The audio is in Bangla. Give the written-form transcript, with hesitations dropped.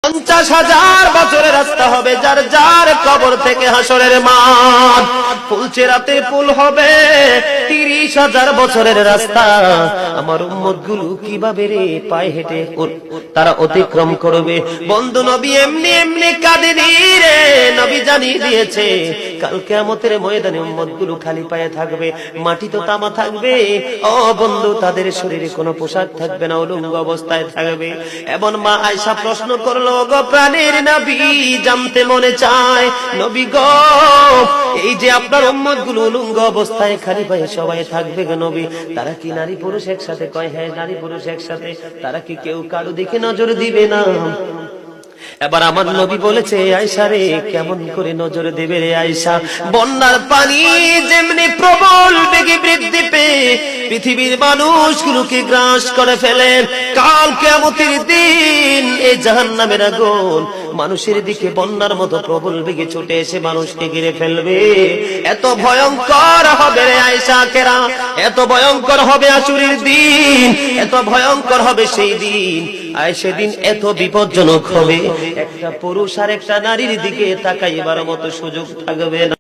50,000 বছরের রাস্তা হবে, যার যার কবর থেকে হাসরের মাঠ। ফুলচেরাতে পুল হবে 30,000 বছরের রাস্তা। আমার উম্মত গুলো কিভাবে রে পায়ে হেঁটে তারা অতিক্রম করবে? বন্ধু নবী এমনি এমনি কাঁদেনি রে, নবী জানিয়ে দিয়েছে কাল কিয়ামতের ময়দানে উম্মত গুলো খালি পায়ে থাকবে, মাটি তো তামা থাকবে। ও বন্ধু, তাদের শরীরে কোনো পোশাক থাকবে না, উলঙ্গ অবস্থায় থাকবে। এবং মা আয়েশা প্রশ্ন করলো, গো প্রাণের নবী, জানতে মনে চায় নবী গো, এই যে আপনার উম্মত গুলো উলঙ্গ অবস্থায় খালি পায়ে সবাই থাকবে গো নবী, তারা কি নারী পুরুষ একসাথে? কয় হ্যাঁ, নারী পুরুষ একসাথে। তারা কি কেউ কারো দিকে নজর দিবে না? এবার আমার নবী বলেছে, আয়েশা রে, কেমন করে নজর দেবে রে আয়েশা? বন্যার পানি যেমনি প্রবল বেগে বৃদ্ধি পেয়ে পৃথিবীর মানুষগুলোকে গ্রাস করে ফেলে, কাল কিয়ামতের দিন এই জাহান্নামের আগুন মানুষের দিকে বন্যার মতো প্রবল বেগে ছুটে এসে মানুষকে ঘিরে ফেলবে। এত ভয়ঙ্কর হবে রে আয়েশা কেরা, এত ভয়ঙ্কর হবে আসরের দিন, এত ভয়ঙ্কর হবে সেই দিন। আর সেদিন এত বিপজ্জনক হবে, একটা পুরুষ আর একটা নারীর দিকে তাকাইবার মতো সুযোগ থাকবে না।